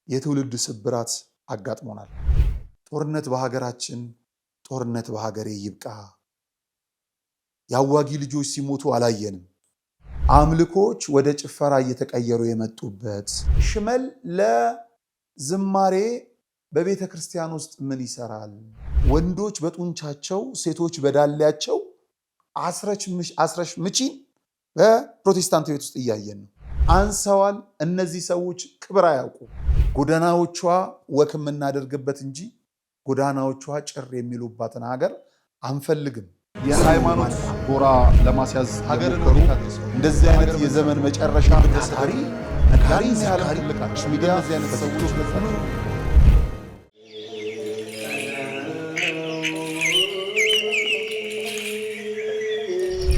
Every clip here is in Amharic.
የትውልድ ስብራት አጋጥሞናል። ጦርነት በሀገራችን፣ ጦርነት በሀገሬ ይብቃ። ያዋጊ ልጆች ሲሞቱ አላየንም። አምልኮች ወደ ጭፈራ እየተቀየሩ የመጡበት ሽመል ለዝማሬ በቤተ ክርስቲያን ውስጥ ምን ይሰራል? ወንዶች በጡንቻቸው ሴቶች በዳሌያቸው አስረሽ ምቺን በፕሮቴስታንት ቤት ውስጥ እያየን ነው። አንሰዋል። እነዚህ ሰዎች ክብር አያውቁ። ጎዳናዎቿ ወክ የምናደርግበት እንጂ ጎዳናዎቿ ጭር የሚሉባትን ሀገር አንፈልግም። የሃይማኖት ጎራ ለማስያዝ ሀገር እንደዚህ አይነት የዘመን መጨረሻ ታሪ ነጋሪ ሲያልቃች ሚዲያ አይነት ሰዎች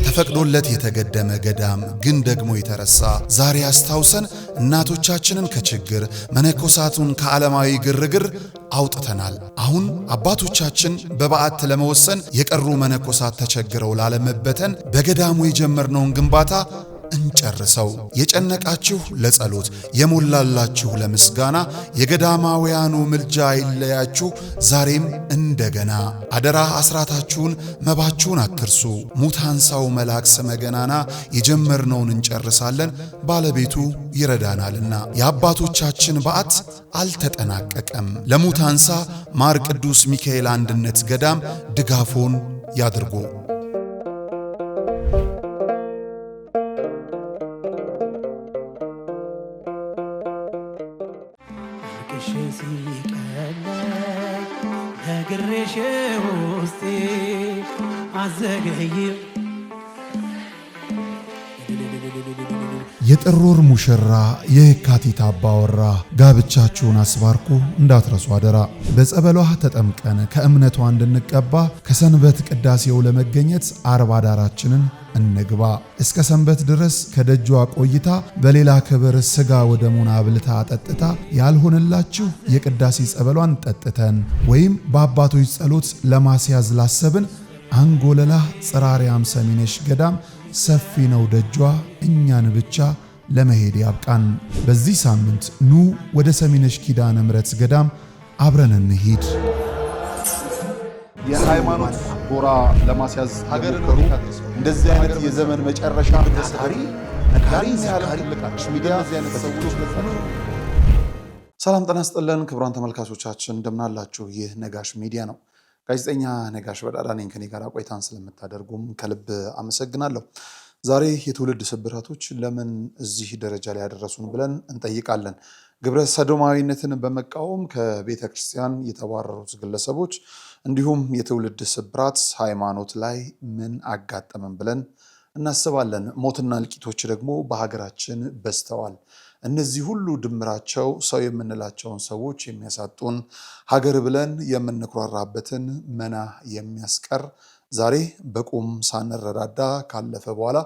ተፈቅዶለት የተገደመ ገዳም ግን ደግሞ የተረሳ ዛሬ አስታውሰን እናቶቻችንን ከችግር መነኮሳቱን ከዓለማዊ ግርግር አውጥተናል። አሁን አባቶቻችን በበዓት ለመወሰን የቀሩ መነኮሳት ተቸግረው ላለመበተን በገዳሙ የጀመርነውን ግንባታ እንጨርሰው። የጨነቃችሁ ለጸሎት የሞላላችሁ ለምስጋና የገዳማውያኑ ምልጃ አይለያችሁ ዛሬም እንደገና። አደራ አስራታችሁን መባችሁን አትርሱ። ሙታንሳው መልአክ ስመ ገናና የጀመርነውን እንጨርሳለን ባለቤቱ ይረዳናልና። የአባቶቻችን በዓት አልተጠናቀቀም። ለሙታንሳ ማር ቅዱስ ሚካኤል አንድነት ገዳም ድጋፎን ያድርጉ። የጥር ወር ሙሽራ የካቲት አባወራ ጋብቻችሁን አስባርኩ እንዳትረሱ አደራ። በጸበሏ ተጠምቀን ከእምነቷ እንድንቀባ ከሰንበት ቅዳሴው ለመገኘት አርባ ዳራችንን እንግባ። እስከ ሰንበት ድረስ ከደጇ ቆይታ በሌላ ክብር ስጋ ወደሙን አብልታ ጠጥታ ያልሆነላችሁ የቅዳሴ ጸበሏን ጠጥተን ወይም በአባቶች ጸሎት ለማስያዝ ላሰብን አንጎለላ ጽራሪያም ሰሚነሽ ገዳም ሰፊ ነው ደጇ እኛን ብቻ ለመሄድ ያብቃን። በዚህ ሳምንት ኑ ወደ ሰሚነሽ ኪዳነ ምሕረት ገዳም አብረን እንሂድ። የሃይማኖት ጎራ ለማስያዝ ሀገር እንደዚህ አይነት የዘመን መጨረሻ ታሪ ነጋሪ ሲያልቃች ሚዲያ አይነት ሰዎች ሰላም ጤና ይስጥልን ክቡራን ተመልካቾቻችን እንደምናላችሁ። ይህ ነጋሽ ሚዲያ ነው። ጋዜጠኛ ነጋሽ በዳዳ ነኝ። ከኔ ጋር ቆይታን ስለምታደርጉም ከልብ አመሰግናለሁ። ዛሬ የትውልድ ስብራቶች ለምን እዚህ ደረጃ ላይ ያደረሱን ብለን እንጠይቃለን። ግብረ ሰዶማዊነትን በመቃወም ከቤተ ክርስቲያን የተባረሩት ግለሰቦች እንዲሁም የትውልድ ስብራት ሃይማኖት ላይ ምን አጋጠመን ብለን እናስባለን። ሞትና እልቂቶች ደግሞ በሀገራችን በዝተዋል። እነዚህ ሁሉ ድምራቸው ሰው የምንላቸውን ሰዎች የሚያሳጡን ሀገር ብለን የምንኩራራበትን መና የሚያስቀር ዛሬ በቁም ሳንረዳዳ ካለፈ በኋላ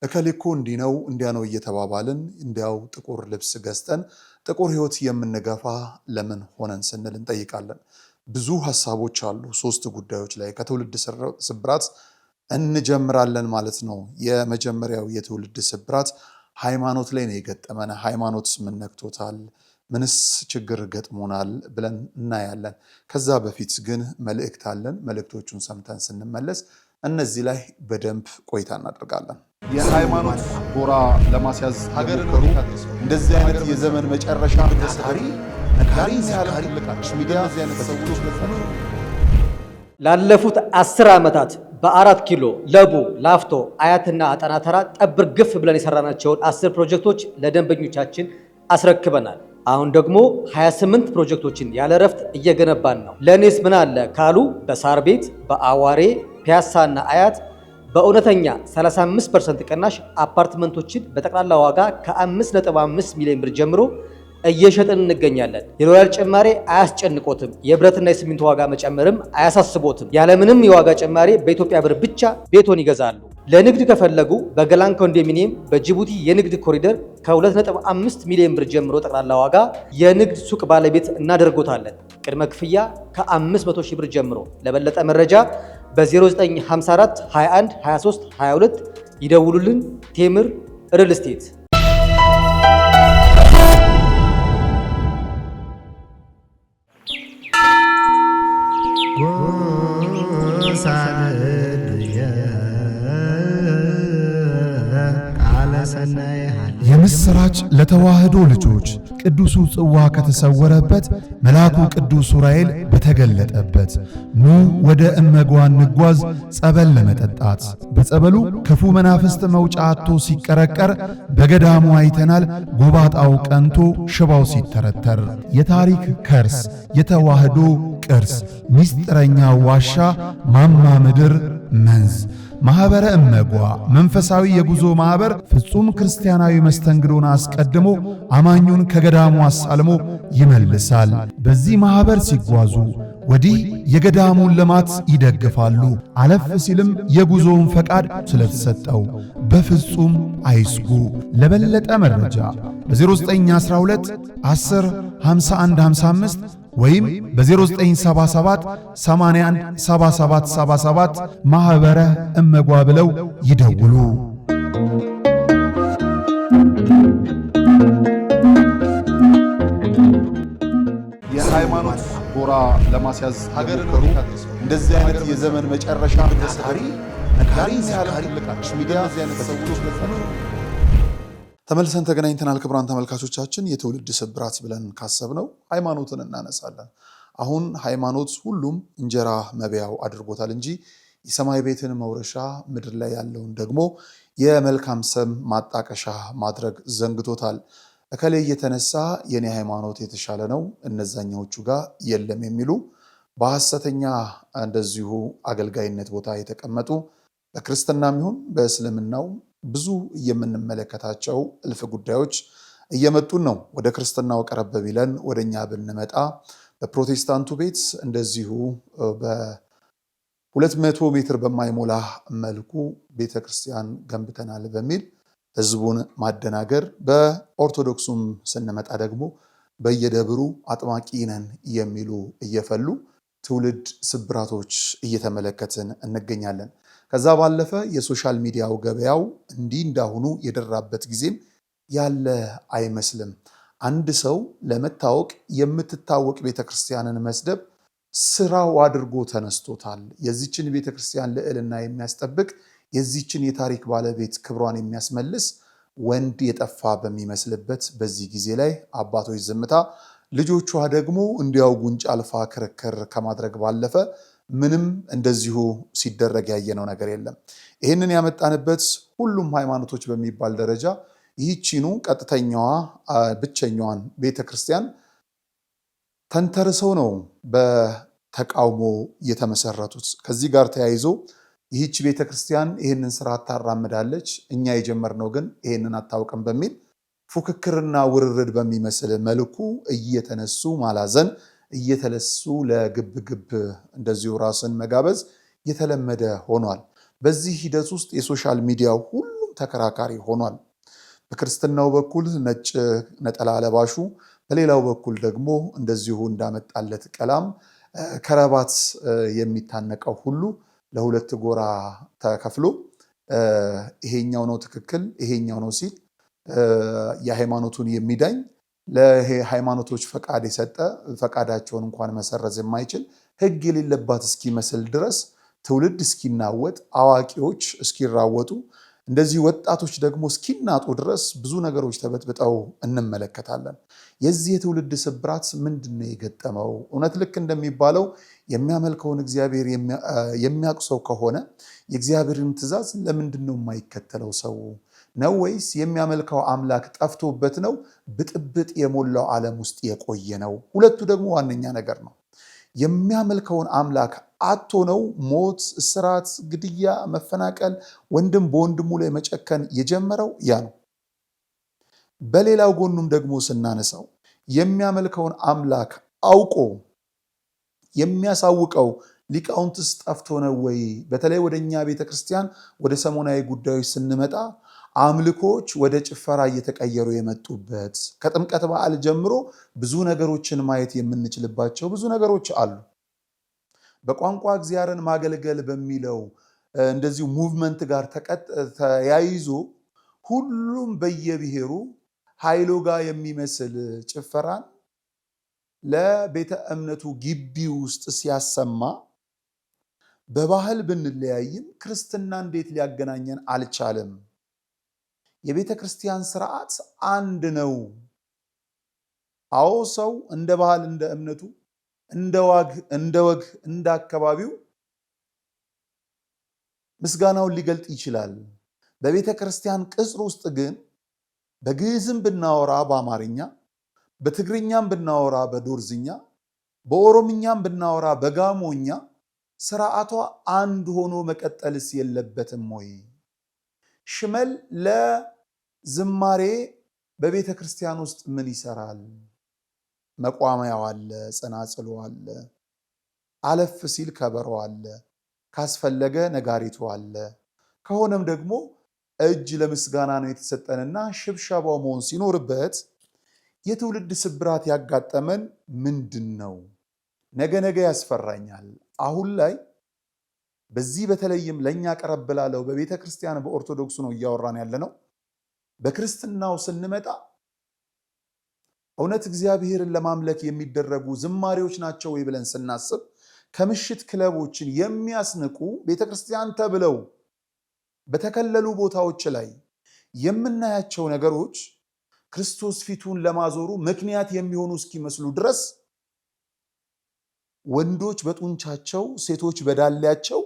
እከሌኮ እንዲህ ነው እንዲያ ነው እየተባባልን እንዲያው ጥቁር ልብስ ገዝተን ጥቁር ሕይወት የምንገፋ ለምን ሆነን ስንል እንጠይቃለን። ብዙ ሀሳቦች አሉ። 3 ጉዳዮች ላይ ከትውልድ ስብራት እንጀምራለን ማለት ነው። የመጀመሪያው የትውልድ ስብራት ሃይማኖት ላይ ነው የገጠመን። ሃይማኖት ምን ነክቶታል? ምንስ ችግር ገጥሞናል ብለን እናያለን። ከዛ በፊት ግን መልእክት አለን። መልእክቶቹን ሰምተን ስንመለስ እነዚህ ላይ በደንብ ቆይታ እናደርጋለን። የሃይማኖት ጎራ ለማስያዝ ሀገር እንደዚህ አይነት የዘመን መጨረሻ ታሪ ነጋሪ ሲያልቃች ሚዲያ አይነት ሰዎች ላለፉት 10 ዓመታት በ4 ኪሎ ለቡ ላፍቶ አያትና አጠና ተራ ጠብር ግፍ ብለን የሰራናቸውን 10 ፕሮጀክቶች ለደንበኞቻችን አስረክበናል። አሁን ደግሞ 28 ፕሮጀክቶችን ያለ ረፍት እየገነባን ነው። ለኔስ ምን አለ ካሉ በሳር ቤት፣ በአዋሬ፣ ፒያሳና አያት በእውነተኛ 35% ቅናሽ አፓርትመንቶችን በጠቅላላ ዋጋ ከ5.5 ሚሊዮን ብር ጀምሮ እየሸጥን እንገኛለን። የዶላር ጭማሬ አያስጨንቆትም። የብረትና የሲሚንቶ ዋጋ መጨመርም አያሳስቦትም። ያለምንም የዋጋ ጭማሬ በኢትዮጵያ ብር ብቻ ቤቶን ይገዛሉ። ለንግድ ከፈለጉ በገላን ኮንዶሚኒየም በጅቡቲ የንግድ ኮሪደር ከ2.5 ሚሊዮን ብር ጀምሮ ጠቅላላ ዋጋ የንግድ ሱቅ ባለቤት እናደርጎታለን። ቅድመ ክፍያ ከ500 ሺህ ብር ጀምሮ። ለበለጠ መረጃ በ0954 21 23 22 ይደውሉልን። ቴምር ሪል ስቴት ይሳልልየ ቃለ ሰናይ የምስራች ለተዋህዶ ልጆች ቅዱሱ ጽዋ ከተሰወረበት መልአኩ ቅዱስ ዑራኤል በተገለጠበት ኑ ወደ እመጓ እንጓዝ ጸበል ለመጠጣት። በጸበሉ ክፉ መናፍስት መውጫ አጥቶ ሲቀረቀር በገዳሙ አይተናል። ጎባጣው ቀንቶ ሽባው ሲተረተር የታሪክ ከርስ የተዋህዶ ቅርስ ሚስጥረኛ ዋሻ ማማ ምድር መንዝ ማኅበረ እመጓ መንፈሳዊ የጉዞ ማኅበር ፍጹም ክርስቲያናዊ መስተንግዶን አስቀድሞ አማኙን ከገዳሙ አሳልሞ ይመልሳል። በዚህ ማኅበር ሲጓዙ ወዲህ የገዳሙን ልማት ይደግፋሉ። አለፍ ሲልም የጉዞውን ፈቃድ ስለተሰጠው በፍጹም አይስጉ። ለበለጠ መረጃ በ0912 10 51 55 ወይም በ0977 81 77 77 ማኅበረ እመጓ ብለው ይደውሉ። የሃይማኖት ጎራ ለማስያዝ ሀገርን እንደዚህ አይነት የዘመን መጨረሻ ታሪ ነጋሪ ሚዲያ ተመልሰን ተገናኝተናል። ክቡራን ተመልካቾቻችን የትውልድ ስብራት ብለን ካሰብነው ሃይማኖትን እናነሳለን። አሁን ሃይማኖት ሁሉም እንጀራ መብያው አድርጎታል እንጂ የሰማይ ቤትን መውረሻ ምድር ላይ ያለውን ደግሞ የመልካም ስም ማጣቀሻ ማድረግ ዘንግቶታል። እከሌ እየተነሳ የኔ ሃይማኖት የተሻለ ነው እነዛኛዎቹ ጋር የለም የሚሉ በሐሰተኛ እንደዚሁ አገልጋይነት ቦታ የተቀመጡ በክርስትናም ይሁን በእስልምናው ብዙ የምንመለከታቸው እልፍ ጉዳዮች እየመጡን ነው። ወደ ክርስትናው ቀረብ ቢለን ወደኛ ብንመጣ በፕሮቴስታንቱ ቤት እንደዚሁ በ200 ሜትር በማይሞላ መልኩ ቤተክርስቲያን ገንብተናል በሚል ህዝቡን ማደናገር፣ በኦርቶዶክሱም ስንመጣ ደግሞ በየደብሩ አጥማቂ ነን የሚሉ እየፈሉ ትውልድ ስብራቶች እየተመለከትን እንገኛለን። ከዛ ባለፈ የሶሻል ሚዲያው ገበያው እንዲህ እንዳሁኑ የደራበት ጊዜም ያለ አይመስልም። አንድ ሰው ለመታወቅ የምትታወቅ ቤተክርስቲያንን መስደብ ስራው አድርጎ ተነስቶታል። የዚችን ቤተክርስቲያን ልዕልና የሚያስጠብቅ የዚችን የታሪክ ባለቤት ክብሯን የሚያስመልስ ወንድ የጠፋ በሚመስልበት በዚህ ጊዜ ላይ አባቶች ዝምታ፣ ልጆቿ ደግሞ እንዲያው ጉንጭ አልፋ ክርክር ከማድረግ ባለፈ ምንም እንደዚሁ ሲደረግ ያየነው ነገር የለም። ይህንን ያመጣንበት ሁሉም ሃይማኖቶች በሚባል ደረጃ ይህቺኑ ቀጥተኛዋ ብቸኛዋን ቤተክርስቲያን ተንተርሰው ነው በተቃውሞ የተመሰረቱት። ከዚህ ጋር ተያይዞ ይህች ቤተክርስቲያን ይህንን ስርዓት ታራምዳለች፣ እኛ የጀመርነው ግን ይህንን አታውቅም በሚል ፉክክርና ውርርድ በሚመስል መልኩ እየተነሱ ማላዘን እየተለሱ ለግብግብ እንደዚሁ ራስን መጋበዝ የተለመደ ሆኗል። በዚህ ሂደት ውስጥ የሶሻል ሚዲያው ሁሉም ተከራካሪ ሆኗል። በክርስትናው በኩል ነጭ ነጠላ ለባሹ፣ በሌላው በኩል ደግሞ እንደዚሁ እንዳመጣለት ቀላም ከረባት የሚታነቀው ሁሉ ለሁለት ጎራ ተከፍሎ ይሄኛው ነው ትክክል ይሄኛው ነው ሲል የሃይማኖቱን የሚዳኝ ለሃይማኖቶች ፈቃድ የሰጠ ፈቃዳቸውን እንኳን መሰረዝ የማይችል ሕግ የሌለባት እስኪመስል ድረስ ትውልድ እስኪናወጥ አዋቂዎች እስኪራወጡ እንደዚህ ወጣቶች ደግሞ እስኪናጡ ድረስ ብዙ ነገሮች ተበጥብጠው እንመለከታለን። የዚህ የትውልድ ስብራት ምንድነው የገጠመው? እውነት ልክ እንደሚባለው የሚያመልከውን እግዚአብሔር የሚያውቅ ሰው ከሆነ የእግዚአብሔርን ትእዛዝ ለምንድነው የማይከተለው ሰው ነው? ወይስ የሚያመልከው አምላክ ጠፍቶበት ነው ብጥብጥ የሞላው ዓለም ውስጥ የቆየ ነው? ሁለቱ ደግሞ ዋነኛ ነገር ነው። የሚያመልከውን አምላክ አጥቶ ነው ሞት፣ እስራት፣ ግድያ፣ መፈናቀል፣ ወንድም በወንድሙ ላይ መጨከን የጀመረው ያ ነው። በሌላው ጎኑም ደግሞ ስናነሳው የሚያመልከውን አምላክ አውቆ የሚያሳውቀው ሊቃውንትስ ጠፍቶ ነው ወይ? በተለይ ወደኛ ቤተክርስቲያን ወደ ሰሞናዊ ጉዳዮች ስንመጣ አምልኮች ወደ ጭፈራ እየተቀየሩ የመጡበት ከጥምቀት በዓል ጀምሮ ብዙ ነገሮችን ማየት የምንችልባቸው ብዙ ነገሮች አሉ። በቋንቋ እግዚአብሔርን ማገልገል በሚለው እንደዚሁ ሙቭመንት ጋር ተያይዞ ሁሉም በየብሔሩ ኃይሎ ጋር የሚመስል ጭፈራን ለቤተ እምነቱ ግቢ ውስጥ ሲያሰማ በባህል ብንለያይም ክርስትና እንዴት ሊያገናኘን አልቻለም? የቤተ ክርስቲያን ስርዓት አንድ ነው። አዎ ሰው እንደ ባህል፣ እንደ እምነቱ፣ እንደ ወግ፣ እንደ አካባቢው ምስጋናውን ሊገልጥ ይችላል። በቤተ ክርስቲያን ቅጽር ውስጥ ግን በግዕዝም ብናወራ በአማርኛ፣ በትግርኛም ብናወራ በዶርዝኛ፣ በኦሮምኛም ብናወራ በጋሞኛ ስርዓቷ አንድ ሆኖ መቀጠልስ የለበትም ወይ? ሽመል ለዝማሬ በቤተ ክርስቲያን ውስጥ ምን ይሰራል? መቋሚያው አለ፣ ጸናጽሉ አለ፣ አለፍ ሲል ከበሮ አለ፣ ካስፈለገ ነጋሪቱ አለ። ከሆነም ደግሞ እጅ ለምስጋና ነው የተሰጠንና ሽብሸባው መሆን ሲኖርበት የትውልድ ስብራት ያጋጠመን ምንድን ነው? ነገ ነገ ያስፈራኛል። አሁን ላይ በዚህ በተለይም ለእኛ ቀረብ ላለው በቤተ ክርስቲያን በኦርቶዶክሱ ነው እያወራን ያለ ነው። በክርስትናው ስንመጣ እውነት እግዚአብሔርን ለማምለክ የሚደረጉ ዝማሬዎች ናቸው ወይ ብለን ስናስብ ከምሽት ክለቦችን የሚያስንቁ ቤተ ክርስቲያን ተብለው በተከለሉ ቦታዎች ላይ የምናያቸው ነገሮች ክርስቶስ ፊቱን ለማዞሩ ምክንያት የሚሆኑ እስኪመስሉ ድረስ ወንዶች በጡንቻቸው ሴቶች በዳሌያቸው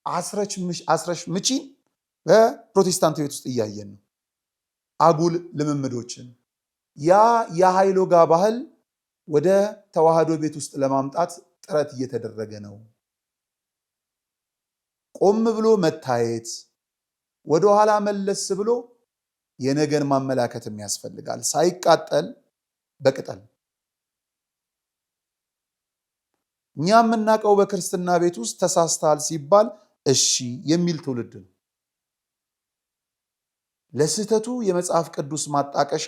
አስረሽ ምቺን በፕሮቴስታንት ቤት ውስጥ እያየን ነው። አጉል ልምምዶችን ያ የሃይሎጋ ባህል ወደ ተዋህዶ ቤት ውስጥ ለማምጣት ጥረት እየተደረገ ነው። ቆም ብሎ መታየት፣ ወደኋላ መለስ ብሎ የነገን ማመላከትም ያስፈልጋል። ሳይቃጠል በቅጠል እኛ የምናውቀው በክርስትና ቤት ውስጥ ተሳስተሃል ሲባል እሺ የሚል ትውልድ ነው። ለስህተቱ የመጽሐፍ ቅዱስ ማጣቀሻ፣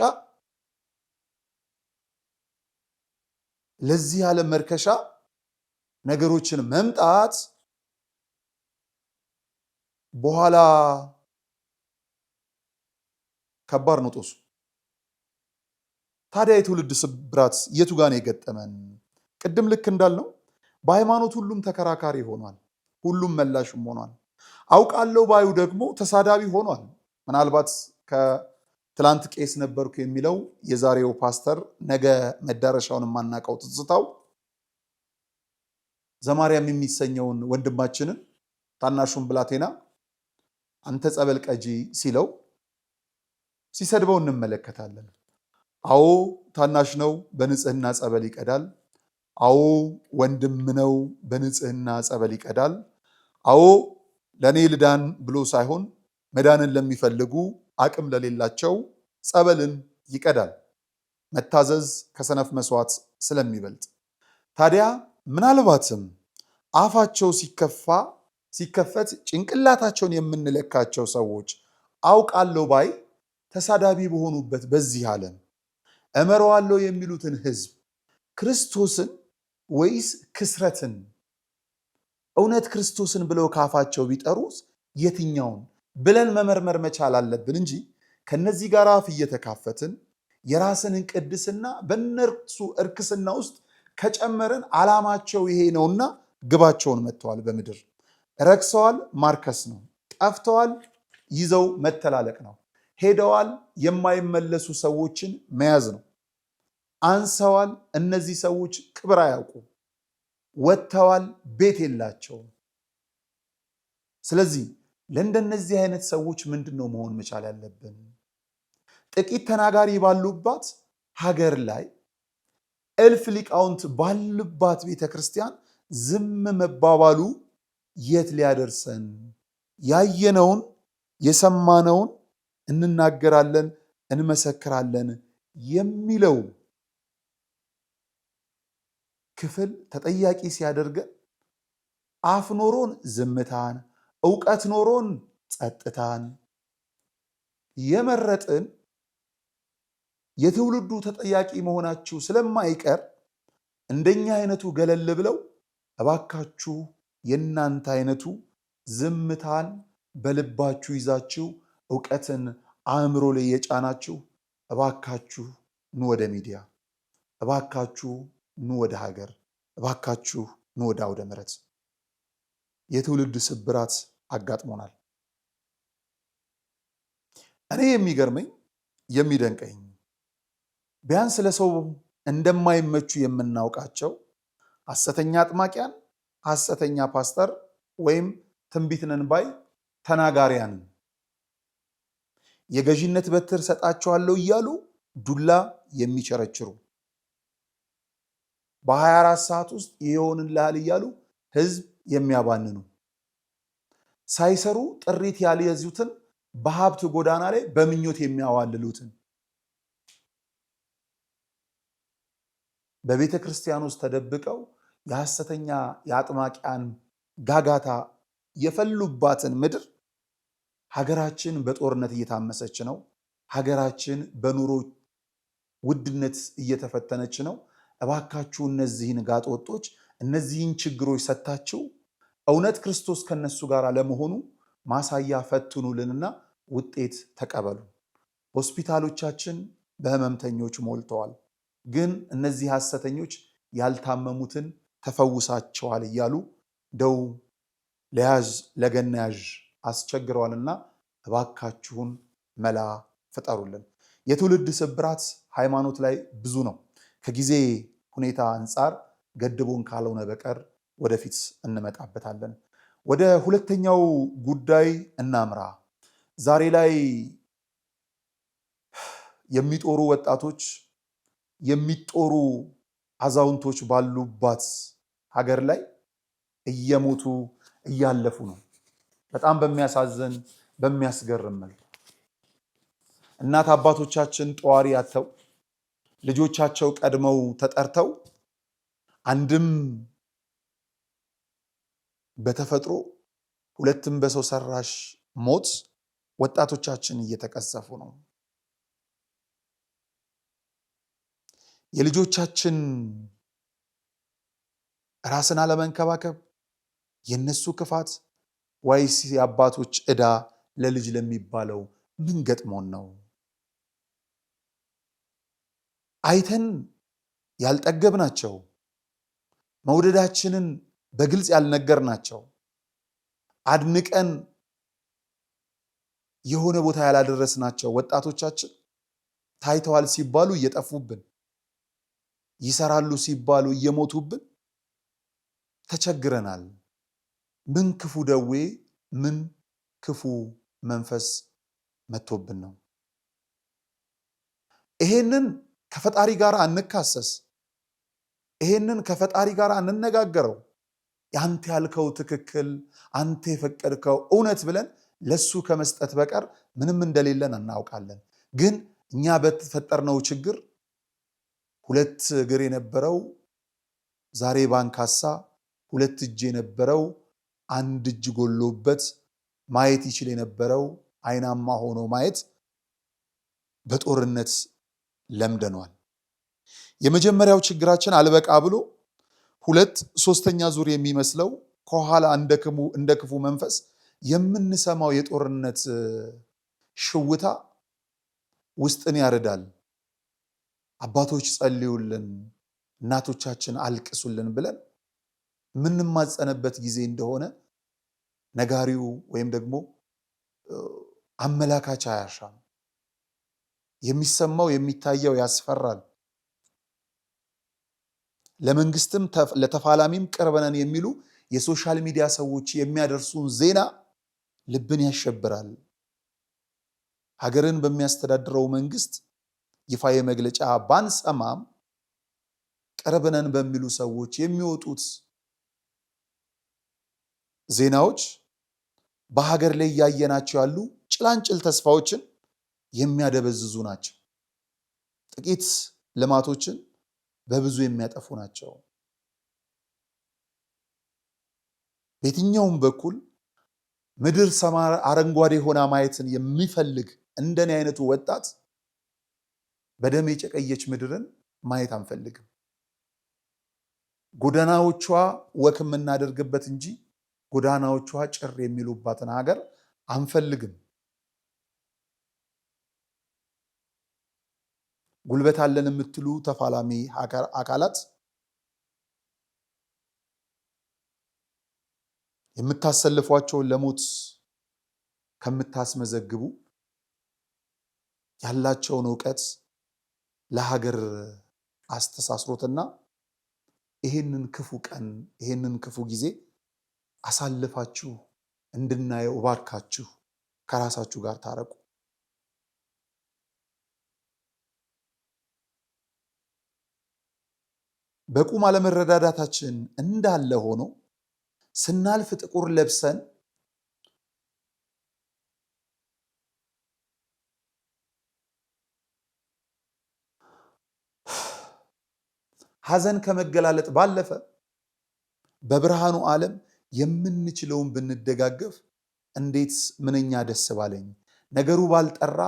ለዚህ ዓለም መርከሻ ነገሮችን መምጣት በኋላ ከባድ ነው ጦሱ። ታዲያ የትውልድ ስብራት የቱ ጋር ነው የገጠመን? ቅድም ልክ እንዳልነው በሃይማኖት ሁሉም ተከራካሪ ሆኗል፣ ሁሉም መላሽም ሆኗል። አውቃለሁ ባዩ ደግሞ ተሳዳቢ ሆኗል። ምናልባት ከትላንት ቄስ ነበርኩ የሚለው የዛሬው ፓስተር ነገ መዳረሻውን የማናውቀው ትዝታው ዘማርያም የሚሰኘውን ወንድማችንን ታናሹን ብላቴና አንተ ጸበል ቀጂ ሲለው ሲሰድበው እንመለከታለን። አዎ ታናሽ ነው፣ በንጽህና ጸበል ይቀዳል። አዎ ወንድም ነው፣ በንጽህና ጸበል ይቀዳል። አዎ ለኔ ልዳን ብሎ ሳይሆን መዳንን ለሚፈልጉ አቅም ለሌላቸው ጸበልን ይቀዳል። መታዘዝ ከሰነፍ መስዋዕት ስለሚበልጥ ታዲያ ምናልባትም አፋቸው ሲከፈት ጭንቅላታቸውን የምንለካቸው ሰዎች አውቃለሁ ባይ ተሳዳቢ በሆኑበት በዚህ ዓለም እመረዋለሁ የሚሉትን ሕዝብ ክርስቶስን ወይስ ክስረትን? እውነት ክርስቶስን ብለው ካፋቸው ቢጠሩት የትኛውን ብለን መመርመር መቻል አለብን እንጂ ከነዚህ ጋር አፍ እየተካፈትን የራስንን ቅድስና በእነርሱ እርክስና ውስጥ ከጨመረን ዓላማቸው ይሄ ነውና ግባቸውን መጥተዋል። በምድር ረክሰዋል፣ ማርከስ ነው። ጠፍተዋል፣ ይዘው መተላለቅ ነው። ሄደዋል፣ የማይመለሱ ሰዎችን መያዝ ነው። አንሰዋል፣ እነዚህ ሰዎች ክብር አያውቁ። ወጥተዋል፣ ቤት የላቸውም። ስለዚህ ለእንደነዚህ አይነት ሰዎች ምንድን ነው መሆን መቻል ያለብን? ጥቂት ተናጋሪ ባሉባት ሀገር ላይ እልፍ ሊቃውንት ባሉባት ቤተክርስቲያን ዝም መባባሉ የት ሊያደርሰን? ያየነውን የሰማነውን እንናገራለን፣ እንመሰክራለን የሚለው ክፍል ተጠያቂ ሲያደርገን አፍ ኖሮን ዝምታን፣ ዕውቀት ኖሮን ጸጥታን የመረጥን የትውልዱ ተጠያቂ መሆናችሁ ስለማይቀር እንደኛ አይነቱ ገለል ብለው እባካችሁ የእናንተ አይነቱ ዝምታን በልባችሁ ይዛችሁ ዕውቀትን አእምሮ ላይ የጫናችሁ እባካችሁ ኑ ወደ ሚዲያ፣ እባካችሁ ኑ ወደ ሀገር፣ እባካችሁ ኑ ወደ አውደ ምሕረት። የትውልድ ስብራት አጋጥሞናል። እኔ የሚገርመኝ የሚደንቀኝ ቢያንስ ለሰው እንደማይመቹ የምናውቃቸው ሐሰተኛ አጥማቂያን፣ ሐሰተኛ ፓስተር ወይም ትንቢት ነን ባይ ተናጋሪያን የገዢነት በትር ሰጣቸዋለሁ እያሉ ዱላ የሚቸረችሩ በ24 ሰዓት ውስጥ ይሆንልሃል እያሉ ህዝብ የሚያባንኑ ሳይሰሩ ጥሪት ያልያዙትን በሀብት ጎዳና ላይ በምኞት የሚያዋልሉትን በቤተ ክርስቲያን ውስጥ ተደብቀው የሐሰተኛ የአጥማቂያን ጋጋታ የፈሉባትን ምድር ሀገራችን በጦርነት እየታመሰች ነው። ሀገራችን በኑሮ ውድነት እየተፈተነች ነው። እባካችሁ እነዚህን ጋጠወጦች እነዚህን ችግሮች ሰታችሁ እውነት ክርስቶስ ከነሱ ጋር ለመሆኑ ማሳያ ፈትኑልንና ውጤት ተቀበሉ። ሆስፒታሎቻችን በህመምተኞች ሞልተዋል። ግን እነዚህ ሐሰተኞች ያልታመሙትን ተፈውሳቸዋል እያሉ ደው ለያዥ ለገናያዥ አስቸግረዋልና እባካችሁን መላ ፍጠሩልን። የትውልድ ስብራት ሃይማኖት ላይ ብዙ ነው። ከጊዜ ሁኔታ አንጻር ገድቦን ካልሆነ በቀር ወደፊት እንመጣበታለን። ወደ ሁለተኛው ጉዳይ እናምራ። ዛሬ ላይ የሚጦሩ ወጣቶች የሚጦሩ አዛውንቶች ባሉባት ሀገር ላይ እየሞቱ እያለፉ ነው። በጣም በሚያሳዝን በሚያስገርም መልኩ እናት አባቶቻችን ጧሪ አጥተው ልጆቻቸው ቀድመው ተጠርተው አንድም በተፈጥሮ ሁለትም በሰው ሰራሽ ሞት ወጣቶቻችን እየተቀሰፉ ነው። የልጆቻችን ራስን አለመንከባከብ የነሱ ክፋት ወይስ የአባቶች ዕዳ ለልጅ ለሚባለው ምን ገጥሞን ነው? አይተን ያልጠገብናቸው መውደዳችንን በግልጽ ያልነገርናቸው አድንቀን የሆነ ቦታ ያላደረስናቸው ወጣቶቻችን ታይተዋል ሲባሉ እየጠፉብን፣ ይሰራሉ ሲባሉ እየሞቱብን ተቸግረናል። ምን ክፉ ደዌ ምን ክፉ መንፈስ መጥቶብን ነው? ይሄንን ከፈጣሪ ጋር አንካሰስ፣ ይሄንን ከፈጣሪ ጋር አንነጋገረው። አንተ ያልከው ትክክል፣ አንተ የፈቀድከው እውነት ብለን ለሱ ከመስጠት በቀር ምንም እንደሌለን እናውቃለን። ግን እኛ በተፈጠርነው ችግር ሁለት እግር የነበረው ዛሬ ባንካሳ፣ ሁለት እጅ የነበረው አንድ እጅ ጎሎበት፣ ማየት ይችል የነበረው አይናማ ሆኖ ማየት በጦርነት ለምደኗል። የመጀመሪያው ችግራችን አልበቃ ብሎ ሁለት ሶስተኛ ዙር የሚመስለው ከኋላ እንደ ክፉ መንፈስ የምንሰማው የጦርነት ሽውታ ውስጥን ያርዳል። አባቶች ጸልዩልን፣ እናቶቻችን አልቅሱልን ብለን የምንማጸንበት ጊዜ እንደሆነ ነጋሪው ወይም ደግሞ አመላካች አያሻም። የሚሰማው የሚታየው ያስፈራል። ለመንግስትም ለተፋላሚም ቅርብ ነን የሚሉ የሶሻል ሚዲያ ሰዎች የሚያደርሱን ዜና ልብን ያሸብራል። ሀገርን በሚያስተዳድረው መንግስት ይፋዊ መግለጫ ባንሰማም ቅርብ ነን በሚሉ ሰዎች የሚወጡት ዜናዎች በሀገር ላይ እያየናቸው ያሉ ጭላንጭል ተስፋዎችን የሚያደበዝዙ ናቸው። ጥቂት ልማቶችን በብዙ የሚያጠፉ ናቸው። በየትኛውም በኩል ምድር ሰማይ አረንጓዴ ሆና ማየትን የሚፈልግ እንደኔ አይነቱ ወጣት በደም የጨቀየች ምድርን ማየት አንፈልግም። ጎዳናዎቿ ወክ የምናደርግበት እንጂ ጎዳናዎቿ ጭር የሚሉባትን ሀገር አንፈልግም። ጉልበት አለን የምትሉ ተፋላሚ አካላት የምታሰልፏቸውን ለሞት ከምታስመዘግቡ ያላቸውን ዕውቀት ለሀገር አስተሳስሮትና ይሄንን ክፉ ቀን ይሄንን ክፉ ጊዜ አሳልፋችሁ እንድናየው እባካችሁ ከራሳችሁ ጋር ታረቁ። በቁም አለመረዳዳታችን እንዳለ ሆኖ ስናልፍ ጥቁር ለብሰን ሐዘን ከመገላለጥ ባለፈ በብርሃኑ ዓለም የምንችለውን ብንደጋገፍ እንዴት ምንኛ ደስ ባለኝ። ነገሩ ባልጠራ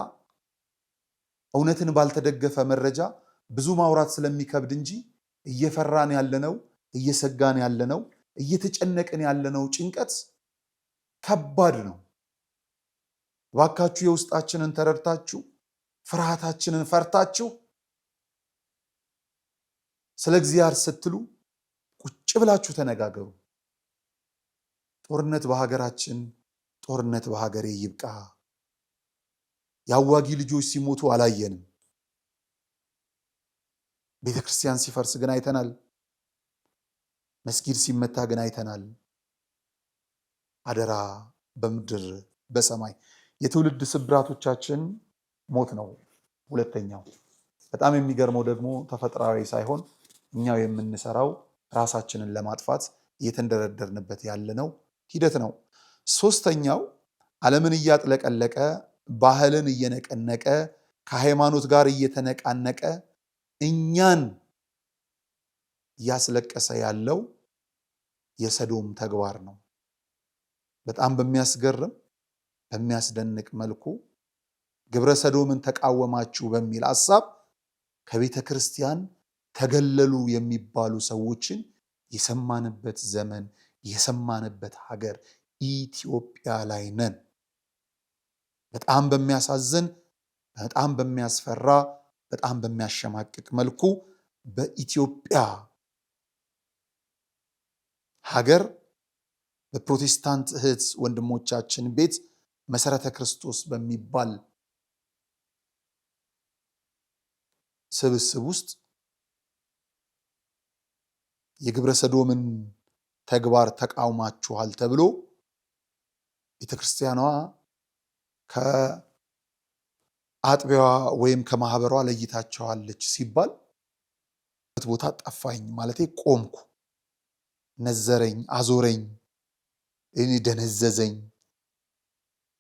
እውነትን ባልተደገፈ መረጃ ብዙ ማውራት ስለሚከብድ እንጂ እየፈራን ያለነው እየሰጋን ያለነው እየተጨነቅን ያለነው ጭንቀት ከባድ ነው። እባካችሁ የውስጣችንን ተረድታችሁ ፍርሃታችንን ፈርታችሁ ስለ እግዚአብሔር ስትሉ ቁጭ ብላችሁ ተነጋገሩ። ጦርነት በሀገራችን ጦርነት በሀገሬ ይብቃ። ያዋጊ ልጆች ሲሞቱ አላየንም። ቤተክርስቲያን ሲፈርስ ግን አይተናል። መስጊድ ሲመታ ግን አይተናል። አደራ በምድር በሰማይ የትውልድ ስብራቶቻችን ሞት ነው። ሁለተኛው በጣም የሚገርመው ደግሞ ተፈጥሯዊ ሳይሆን እኛው የምንሰራው ራሳችንን ለማጥፋት እየተንደረደርንበት ያለነው ሂደት ነው። ሶስተኛው ዓለምን እያጥለቀለቀ ባህልን እየነቀነቀ ከሃይማኖት ጋር እየተነቃነቀ እኛን እያስለቀሰ ያለው የሰዶም ተግባር ነው። በጣም በሚያስገርም በሚያስደንቅ መልኩ ግብረ ሰዶምን ተቃወማችሁ በሚል ሐሳብ ከቤተ ክርስቲያን ተገለሉ የሚባሉ ሰዎችን የሰማንበት ዘመን የሰማንበት ሀገር ኢትዮጵያ ላይ ነን። በጣም በሚያሳዝን በጣም በሚያስፈራ በጣም በሚያሸማቅቅ መልኩ በኢትዮጵያ ሀገር በፕሮቴስታንት እህት ወንድሞቻችን ቤት መሰረተ ክርስቶስ በሚባል ስብስብ ውስጥ የግብረ ሰዶምን ተግባር ተቃውማችኋል ተብሎ ቤተክርስቲያኗ ከአጥቢያዋ ወይም ከማህበሯ ለይታቸዋለች ሲባል ቦታ ጠፋኝ ማለቴ ቆምኩ፣ ነዘረኝ፣ አዞረኝ፣ እኔ ደነዘዘኝ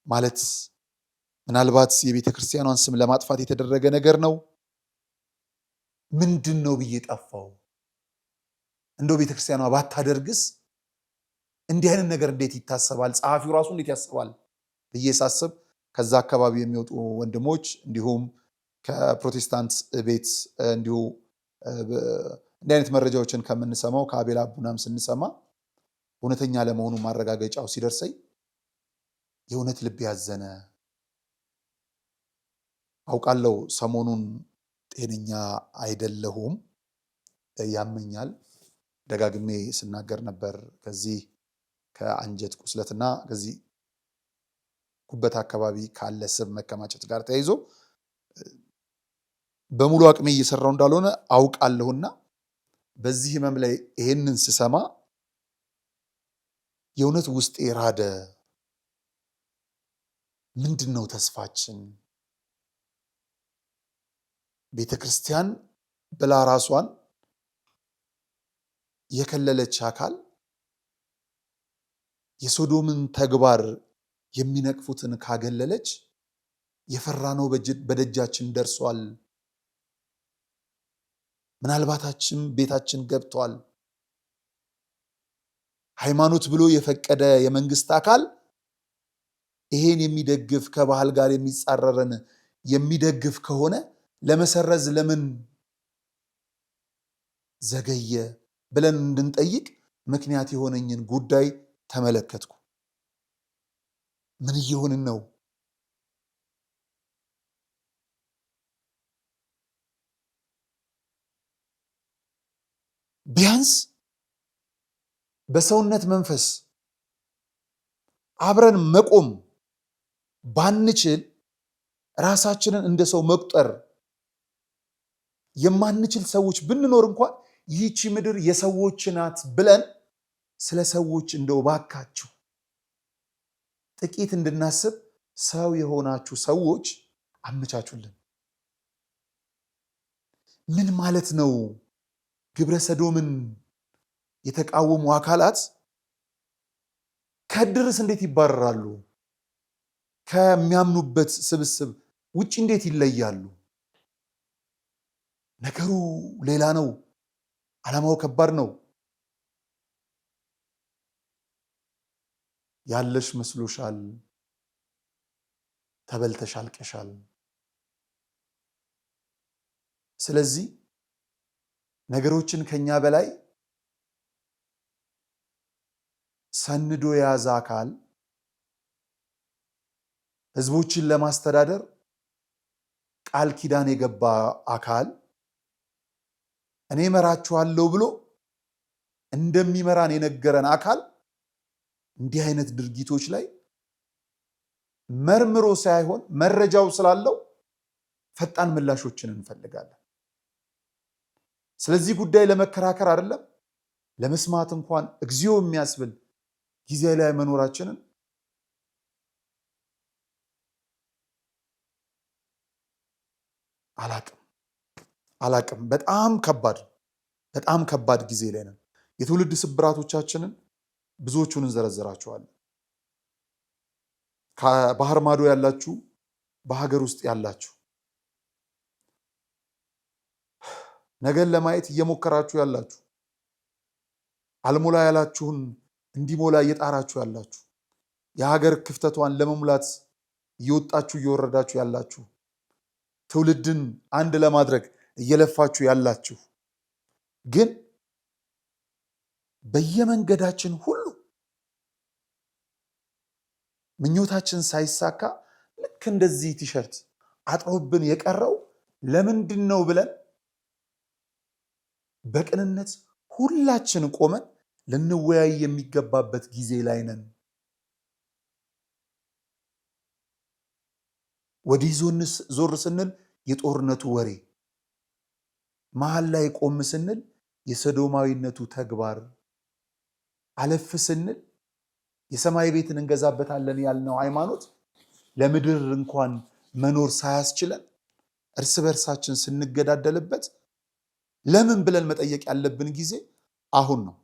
ማለት ምናልባት የቤተክርስቲያኗን ስም ለማጥፋት የተደረገ ነገር ነው። ምንድን ነው ብዬ ጠፋው። እንደው ቤተክርስቲያኗ ባታደርግስ እንዲህ አይነት ነገር እንዴት ይታሰባል? ጸሐፊው ራሱ እንዴት ያስባል ብዬ ሳስብ ከዛ አካባቢ የሚወጡ ወንድሞች እንዲሁም ከፕሮቴስታንት ቤት እንዲሁ እንዲህ አይነት መረጃዎችን ከምንሰማው ከአቤል አቡናም ስንሰማ እውነተኛ ለመሆኑ ማረጋገጫው ሲደርሰኝ የእውነት ልብ ያዘነ። አውቃለሁ ሰሞኑን ጤነኛ አይደለሁም፣ ያመኛል። ደጋግሜ ስናገር ነበር። ከዚህ ከአንጀት ቁስለትና ከዚህ ጉበት አካባቢ ካለ ስብ መከማቸት ጋር ተያይዞ በሙሉ አቅሜ እየሰራው እንዳልሆነ አውቃለሁና በዚህ ህመም ላይ ይሄንን ስሰማ የእውነት ውስጤ ራደ። ምንድነው ተስፋችን? ቤተክርስቲያን ብላ ራሷን የከለለች አካል የሶዶምን ተግባር የሚነቅፉትን ካገለለች የፈራነው በደጃችን ደርሷል። ምናልባታችን ቤታችን ገብቷል። ሃይማኖት ብሎ የፈቀደ የመንግስት አካል ይሄን የሚደግፍ ከባህል ጋር የሚጻረረን የሚደግፍ ከሆነ ለመሰረዝ ለምን ዘገየ ብለን እንድንጠይቅ ምክንያት የሆነኝን ጉዳይ ተመለከትኩ። ምን እየሆንን ነው? ቢያንስ በሰውነት መንፈስ አብረን መቆም ባንችል ራሳችንን እንደ ሰው መቁጠር የማንችል ሰዎች ብንኖር እንኳን ይህቺ ምድር የሰዎች ናት ብለን ስለ ሰዎች እንደው ባካችሁ ጥቂት እንድናስብ ሰው የሆናችሁ ሰዎች አመቻቹልን። ምን ማለት ነው? ግብረ ሰዶምን የተቃወሙ አካላት ከድርስ እንዴት ይባረራሉ? ከሚያምኑበት ስብስብ ውጭ እንዴት ይለያሉ? ነገሩ ሌላ ነው። ዓላማው ከባድ ነው። ያለሽ መስሎሻል፣ ተበልተሽ አልቀሻል። ስለዚህ ነገሮችን ከኛ በላይ ሰንዶ የያዘ አካል ህዝቦችን ለማስተዳደር ቃል ኪዳን የገባ አካል እኔ መራችኋለሁ ብሎ እንደሚመራን የነገረን አካል እንዲህ አይነት ድርጊቶች ላይ መርምሮ ሳይሆን መረጃው ስላለው ፈጣን ምላሾችን እንፈልጋለን። ስለዚህ ጉዳይ ለመከራከር አይደለም ለመስማት እንኳን እግዚኦ የሚያስብል ጊዜ ላይ መኖራችንን አላቅም። በጣም ከባድ ጊዜ ላይ ነን። የትውልድ ስብራቶቻችንን ብዙዎቹን እንዘረዝራቸዋለን። ከባህር ማዶ ያላችሁ፣ በሀገር ውስጥ ያላችሁ፣ ነገን ለማየት እየሞከራችሁ ያላችሁ፣ አልሞላ ያላችሁን እንዲሞላ እየጣራችሁ ያላችሁ፣ የሀገር ክፍተቷን ለመሙላት እየወጣችሁ እየወረዳችሁ ያላችሁ፣ ትውልድን አንድ ለማድረግ እየለፋችሁ ያላችሁ፣ ግን በየመንገዳችን ሁሉ ምኞታችን ሳይሳካ ልክ እንደዚህ ቲሸርት አጥሮብን የቀረው ለምንድን ነው ብለን በቅንነት ሁላችን ቆመን ልንወያይ የሚገባበት ጊዜ ላይ ነን። ወዲህ ዞር ስንል የጦርነቱ ወሬ፣ መሃል ላይ ቆም ስንል የሰዶማዊነቱ ተግባር፣ አለፍ ስንል የሰማይ ቤትን እንገዛበታለን ያልነው ሃይማኖት ለምድር እንኳን መኖር ሳያስችለን እርስ በርሳችን ስንገዳደልበት ለምን ብለን መጠየቅ ያለብን ጊዜ አሁን ነው።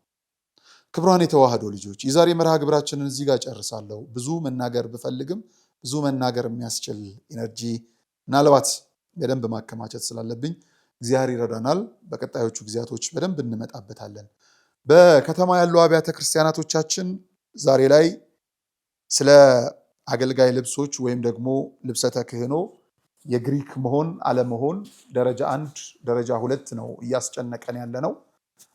ክብሯን የተዋህዶ ልጆች የዛሬ መርሃ ግብራችንን እዚህ ጋር ጨርሳለሁ። ብዙ መናገር ብፈልግም ብዙ መናገር የሚያስችል ኢነርጂ ምናልባት በደንብ ማከማቸት ስላለብኝ እግዚአብሔር ይረዳናል። በቀጣዮቹ ጊዜያቶች በደንብ እንመጣበታለን። በከተማ ያሉ አብያተ ክርስቲያናቶቻችን ዛሬ ላይ ስለ አገልጋይ ልብሶች ወይም ደግሞ ልብሰ ተክህኖ የግሪክ መሆን አለመሆን ደረጃ 1 ደረጃ 2 ነው እያስጨነቀን ያለ ነው።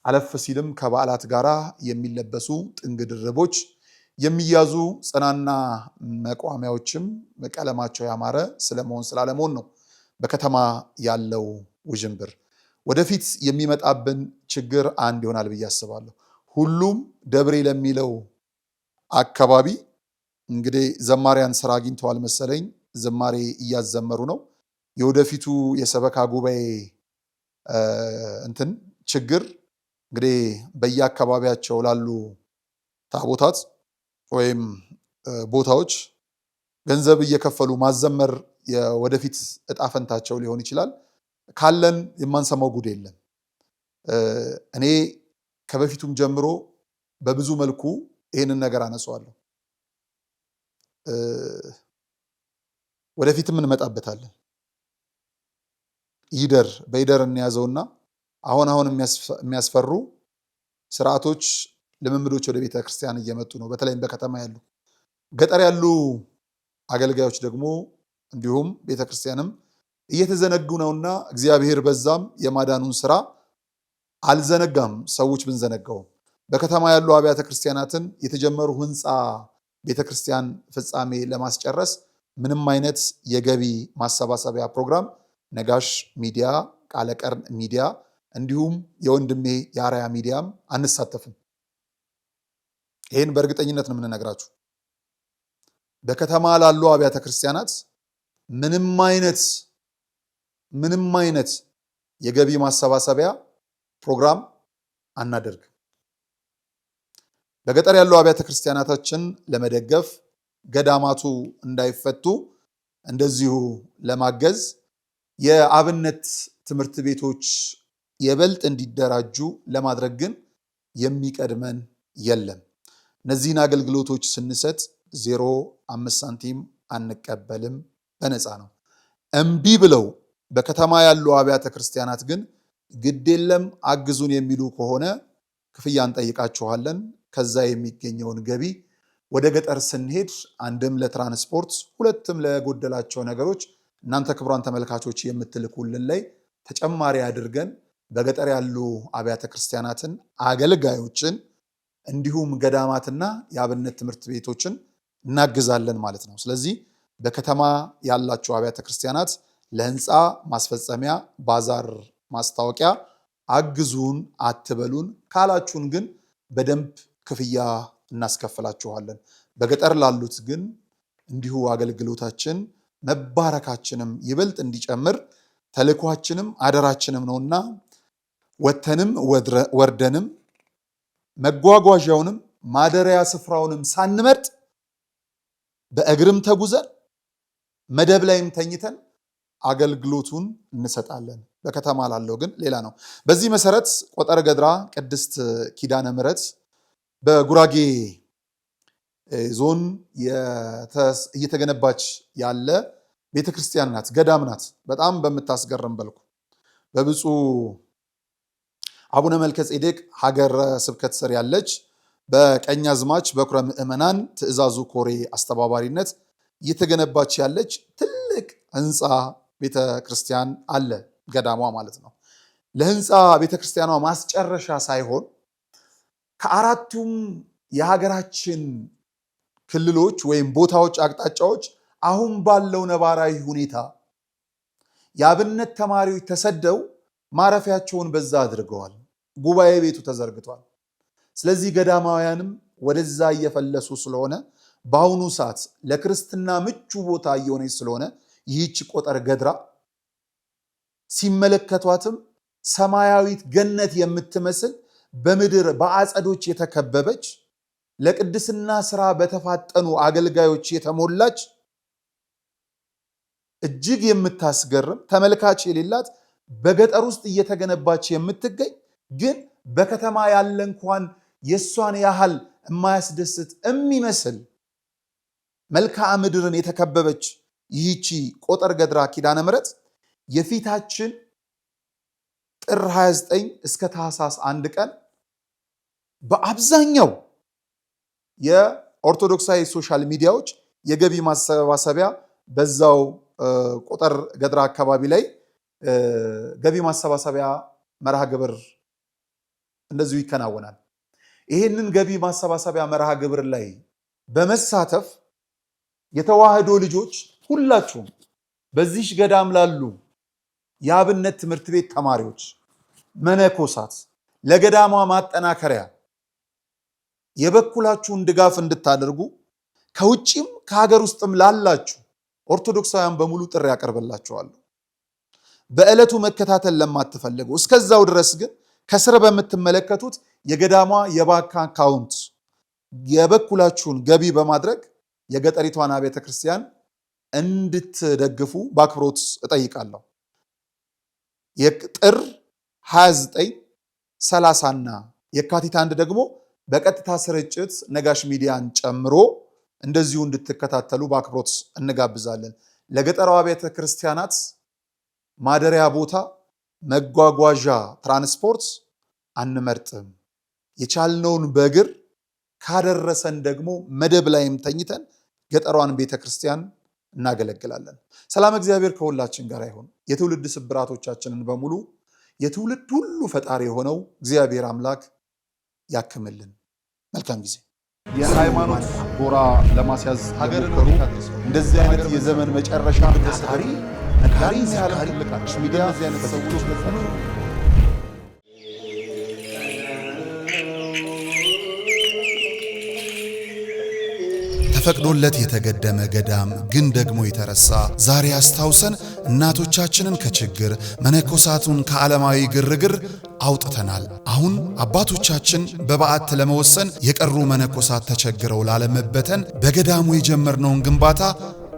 አለፍ ሲልም ከበዓላት ጋራ የሚለበሱ ጥንግ ድርቦች የሚያዙ ጽናና መቋሚያዎችም ቀለማቸው ያማረ ስለመሆን ስላለመሆን ነው በከተማ ያለው ውዥንብር። ወደፊት የሚመጣብን ችግር አንድ ይሆናል ብዬ አስባለሁ። ሁሉም ደብሬ ለሚለው አካባቢ እንግዲህ ዘማሪያን ስራ አግኝተዋል መሰለኝ። ዝማሬ እያዘመሩ ነው። የወደፊቱ የሰበካ ጉባኤ ችግር እንግዲህ በየአካባቢያቸው ላሉ ታቦታት ወይም ቦታዎች ገንዘብ እየከፈሉ ማዘመር የወደፊት እጣ ፈንታቸው ሊሆን ይችላል። ካለን የማንሰማው ጉድ የለም። እኔ ከበፊቱም ጀምሮ በብዙ መልኩ ይህንን ነገር አነሳዋለሁ። ወደፊትም እንመጣበታለን። በይደር እንያዘውና አሁን የሚያስፈሩ ስርዓቶች፣ ልምምዶች ወደ ቤተ ክርስቲያን እየመጡ ነው። በተለይም በከተማ ያሉ፣ ገጠር ያሉ አገልጋዮች ደግሞ እንዲሁም ቤተ ክርስቲያንም እየተዘነጉ ነውና እግዚአብሔር በዛም የማዳኑን ስራ አልዘነጋም። ሰዎች ብንዘነጋውም በከተማ ያሉ አብያተ ክርስቲያናትን የተጀመሩ ህንፃ ቤተ ክርስቲያን ፍጻሜ ለማስጨረስ ምንም አይነት የገቢ ማሰባሰቢያ ፕሮግራም ነጋሽ ሚዲያ፣ ቃለቀርን ሚዲያ እንዲሁም የወንድሜ የአርያ ሚዲያም አንሳተፍም። ይህን በእርግጠኝነት ነው የምንነግራችሁ። በከተማ ላሉ አብያተ ክርስቲያናት ምንም አይነት የገቢ ማሰባሰቢያ ፕሮግራም አናደርግም። በገጠር ያሉ አብያተ ክርስቲያናታችን ለመደገፍ ገዳማቱ እንዳይፈቱ እንደዚሁ ለማገዝ የአብነት ትምህርት ቤቶች የበልጥ እንዲደራጁ ለማድረግ ግን የሚቀድመን የለም። እነዚህን አገልግሎቶች ስንሰጥ 0.5 ሳንቲም አንቀበልም፣ በነፃ ነው። እምቢ ብለው በከተማ ያሉ አብያተ ክርስቲያናት ግን ግድ የለም አግዙን የሚሉ ከሆነ ክፍያ እንጠይቃችኋለን። ከዛ የሚገኘውን ገቢ ወደ ገጠር ስንሄድ አንድም ለትራንስፖርት ሁለትም ለጎደላቸው ነገሮች እናንተ ክቡራን ተመልካቾች የምትልኩልን ላይ ተጨማሪ አድርገን በገጠር ያሉ አብያተ ክርስቲያናትን አገልጋዮችን እንዲሁም ገዳማትና የአብነት ትምህርት ቤቶችን እናግዛለን ማለት ነው። ስለዚህ በከተማ ያላችሁ አብያተ ክርስቲያናት ለህንፃ ማስፈጸሚያ ባዛር ማስታወቂያ አግዙን አትበሉን ካላችሁን ግን በደንብ ክፍያ እናስከፍላችኋለን። በገጠር ላሉት ግን እንዲሁ አገልግሎታችን መባረካችንም ይበልጥ እንዲጨምር ተልኳችንም አደራችንም ነውና ወተንም ወርደንም መጓጓዣውንም ማደሪያ ስፍራውንም ሳንመርጥ በእግርም ተጉዘን መደብ ላይም ተኝተን አገልግሎቱን እንሰጣለን። በከተማ ላለው ግን ሌላ ነው። በዚህ መሰረት ቆጠር ገድራ ቅድስት ኪዳነ ምሕረት በጉራጌ ዞን እየተገነባች ያለ ቤተክርስቲያን ናት፣ ገዳም ናት። በጣም በምታስገርም መልኩ በብፁዕ አቡነ መልከጼዴቅ ሀገረ ስብከት ስር ያለች በቀኛዝማች በኩረ ምዕመናን ትእዛዙ ኮሬ አስተባባሪነት እየተገነባች ያለች ትልቅ ህንፃ ቤተክርስቲያን አለ፣ ገዳሟ ማለት ነው። ለህንፃ ቤተክርስቲያኗ ማስጨረሻ ሳይሆን ከአራቱም የሀገራችን ክልሎች ወይም ቦታዎች አቅጣጫዎች አሁን ባለው ነባራዊ ሁኔታ የአብነት ተማሪዎች ተሰደው ማረፊያቸውን በዛ አድርገዋል። ጉባኤ ቤቱ ተዘርግቷል። ስለዚህ ገዳማውያንም ወደዛ እየፈለሱ ስለሆነ በአሁኑ ሰዓት ለክርስትና ምቹ ቦታ እየሆነች ስለሆነ ይህች ቆጠር ገድራ ሲመለከቷትም ሰማያዊት ገነት የምትመስል በምድር በአጸዶች የተከበበች ለቅድስና ስራ በተፋጠኑ አገልጋዮች የተሞላች እጅግ የምታስገርም ተመልካች የሌላት በገጠር ውስጥ እየተገነባች የምትገኝ ግን በከተማ ያለ እንኳን የሷን ያህል የማያስደስት የሚመስል መልክዓ ምድርን የተከበበች ይህቺ ቆጠር ገድራ ኪዳነ ምሕረት የፊታችን ጥር 29 እስከ ታኅሳስ 1 ቀን በአብዛኛው የኦርቶዶክሳዊ ሶሻል ሚዲያዎች የገቢ ማሰባሰቢያ በዛው ቆጠር ገድራ አካባቢ ላይ ገቢ ማሰባሰቢያ መርሃ ግብር እንደዚሁ ይከናወናል። ይህንን ገቢ ማሰባሰቢያ መርሃ ግብር ላይ በመሳተፍ የተዋህዶ ልጆች ሁላችሁም በዚህ ገዳም ላሉ የአብነት ትምህርት ቤት ተማሪዎች፣ መነኮሳት ለገዳሟ ማጠናከሪያ የበኩላችሁን ድጋፍ እንድታደርጉ ከውጭም ከሀገር ውስጥም ላላችሁ ኦርቶዶክሳውያን በሙሉ ጥሪ ያቀርብላችኋለሁ። በዕለቱ መከታተል ለማትፈልጉ እስከዛው ድረስ ግን ከስር በምትመለከቱት የገዳሟ የባንክ አካውንት የበኩላችሁን ገቢ በማድረግ የገጠሪቷን ቤተ ክርስቲያን እንድትደግፉ በአክብሮት እጠይቃለሁ። የጥር 29፣ 30 እና የካቲት 1 ደግሞ በቀጥታ ስርጭት ነጋሽ ሚዲያን ጨምሮ እንደዚሁ እንድትከታተሉ በአክብሮት እንጋብዛለን። ለገጠሯ ቤተ ክርስቲያናት ማደሪያ ቦታ፣ መጓጓዣ፣ ትራንስፖርት አንመርጥም። የቻልነውን በእግር ካደረሰን ደግሞ መደብ ላይም ተኝተን ገጠሯን ቤተ ክርስቲያን እናገለግላለን። ሰላም እግዚአብሔር ከሁላችን ጋር ይሁን። የትውልድ ስብራቶቻችንን በሙሉ የትውልድ ሁሉ ፈጣሪ የሆነው እግዚአብሔር አምላክ ያክምልን። መልካም ጊዜ። የሃይማኖት ጎራ ለማስያዝ ሀገር እንደዚህ አይነት የዘመን መጨረሻ ታታሪ ነጋሪ ሲያልቃች ሚዲያ እዚህ አይነት ሰዎች ገጻቸው ተፈቅዶለት የተገደመ ገዳም ግን ደግሞ የተረሳ ዛሬ አስታውሰን እናቶቻችንን ከችግር መነኮሳቱን ከዓለማዊ ግርግር አውጥተናል። አሁን አባቶቻችን በበዓት ለመወሰን የቀሩ መነኮሳት ተቸግረው ላለመበተን በገዳሙ የጀመርነውን ግንባታ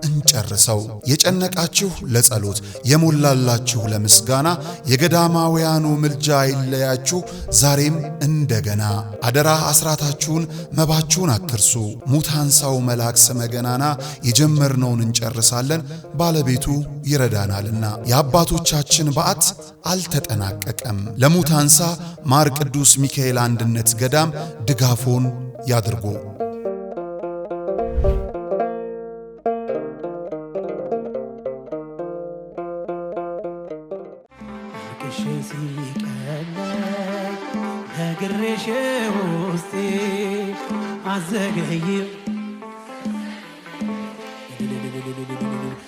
እንጨርሰው። የጨነቃችሁ ለጸሎት የሞላላችሁ ለምስጋና የገዳማውያኑ ምልጃ ይለያችሁ ዛሬም እንደገና። አደራ አስራታችሁን መባችሁን አትርሱ። ሙታንሳው መልአክ ስመ ገናና የጀመርነውን እንጨርሳለን ባለቤቱ ይረዳናልና። የአባቶቻችን በዓት አልተጠናቀቀም። ለሙታንሳ ማር ቅዱስ ሚካኤል አንድነት ገዳም ድጋፎን ያድርጉ። ነግሬሽ ውስጤ አዘገይም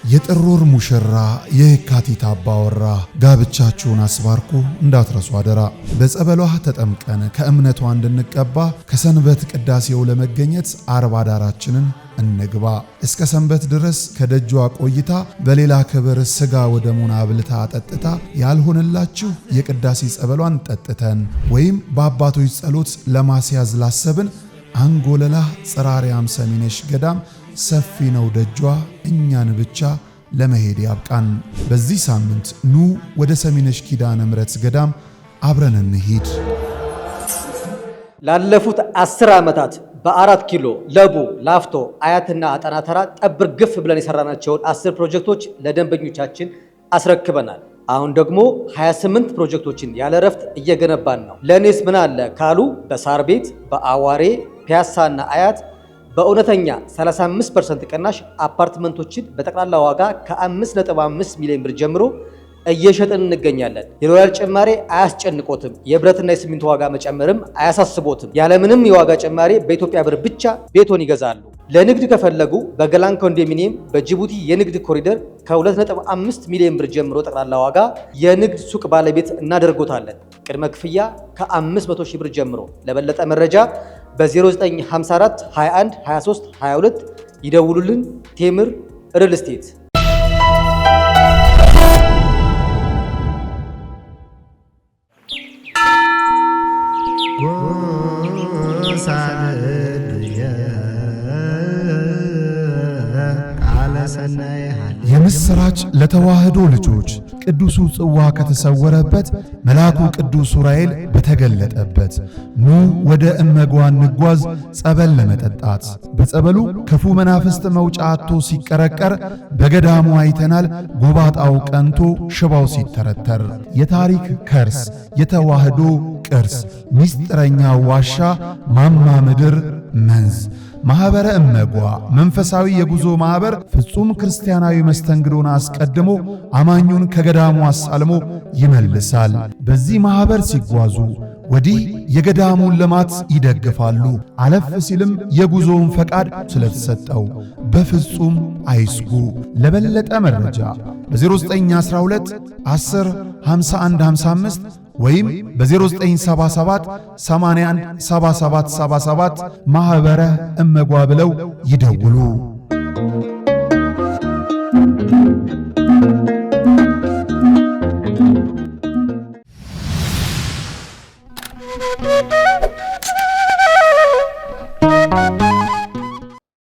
የጥር ወር ሙሽራ የካቲት አባወራ ጋብቻችሁን አስባርኩ እንዳትረሱ አደራ። በጸበሏ ተጠምቀን ከእምነቷ እንድንቀባ ከሰንበት ቅዳሴው ለመገኘት አርባ ዳራችንን እንግባ። እስከ ሰንበት ድረስ ከደጇ ቆይታ በሌላ ክብር ስጋ ወደሙን አብልታ ጠጥታ ያልሆነላችሁ የቅዳሴ ጸበሏን ጠጥተን ወይም በአባቶች ጸሎት ለማስያዝ ላሰብን አንጎለላ ጽራሪያም ሰሚነሽ ገዳም ሰፊ ነው ደጇ እኛን ብቻ ለመሄድ ያብቃን። በዚህ ሳምንት ኑ ወደ ሰሚነሽ ኪዳነ ምሕረት ገዳም አብረን እንሂድ። ላለፉት 10 ዓመታት በ4 ኪሎ ለቡ ላፍቶ አያትና አጠና ተራ ጠብር ግፍ ብለን የሰራናቸውን 10 ፕሮጀክቶች ለደንበኞቻችን አስረክበናል። አሁን ደግሞ 28 ፕሮጀክቶችን ያለ ረፍት እየገነባን ነው። ለኔስ ምን አለ ካሉ በሳር ቤት፣ በአዋሬ፣ ፒያሳና አያት በእውነተኛ 35% ቅናሽ አፓርትመንቶችን በጠቅላላ ዋጋ ከ5.5 ሚሊዮን ብር ጀምሮ እየሸጥን እንገኛለን። የዶላር ጭማሬ አያስጨንቆትም። የብረትና የሲሚንቶ ዋጋ መጨመርም አያሳስቦትም። ያለምንም የዋጋ ጭማሬ በኢትዮጵያ ብር ብቻ ቤቶን ይገዛሉ። ለንግድ ከፈለጉ በገላን ኮንዶሚኒየም በጅቡቲ የንግድ ኮሪደር ከ2.5 ሚሊዮን ብር ጀምሮ ጠቅላላ ዋጋ የንግድ ሱቅ ባለቤት እናደርጎታለን። ቅድመ ክፍያ ከ500 ሺህ ብር ጀምሮ። ለበለጠ መረጃ በ0954 21 23 22 ይደውሉልን። ቴምር ሪል ስቴት። የምስራች ለተዋህዶ ልጆች ቅዱሱ ጽዋ ከተሰወረበት መልአኩ ቅዱስ ዑራኤል በተገለጠበት ኑ ወደ እመጓ እንጓዝ ጸበል ለመጠጣት። በጸበሉ ክፉ መናፍስት መውጫ አጥቶ ሲቀረቀር በገዳሙ አይተናል። ጎባጣው ቀንቶ ሽባው ሲተረተር የታሪክ ከርስ የተዋህዶ ቅርስ ሚስጥረኛ ዋሻ ማማ ምድር መንዝ ማኅበረ እመጓ መንፈሳዊ የጉዞ ማኅበር ፍጹም ክርስቲያናዊ መስተንግዶን አስቀድሞ አማኙን ከገዳሙ አሳልሞ ይመልሳል። በዚህ ማኅበር ሲጓዙ ወዲህ የገዳሙን ልማት ይደግፋሉ። አለፍ ሲልም የጉዞውን ፈቃድ ስለተሰጠው በፍጹም አይስጉ። ለበለጠ መረጃ በ0912 10 51 55 ወይም በ0977 81 77 77 ማኅበረ እመጓ ብለው ይደውሉ።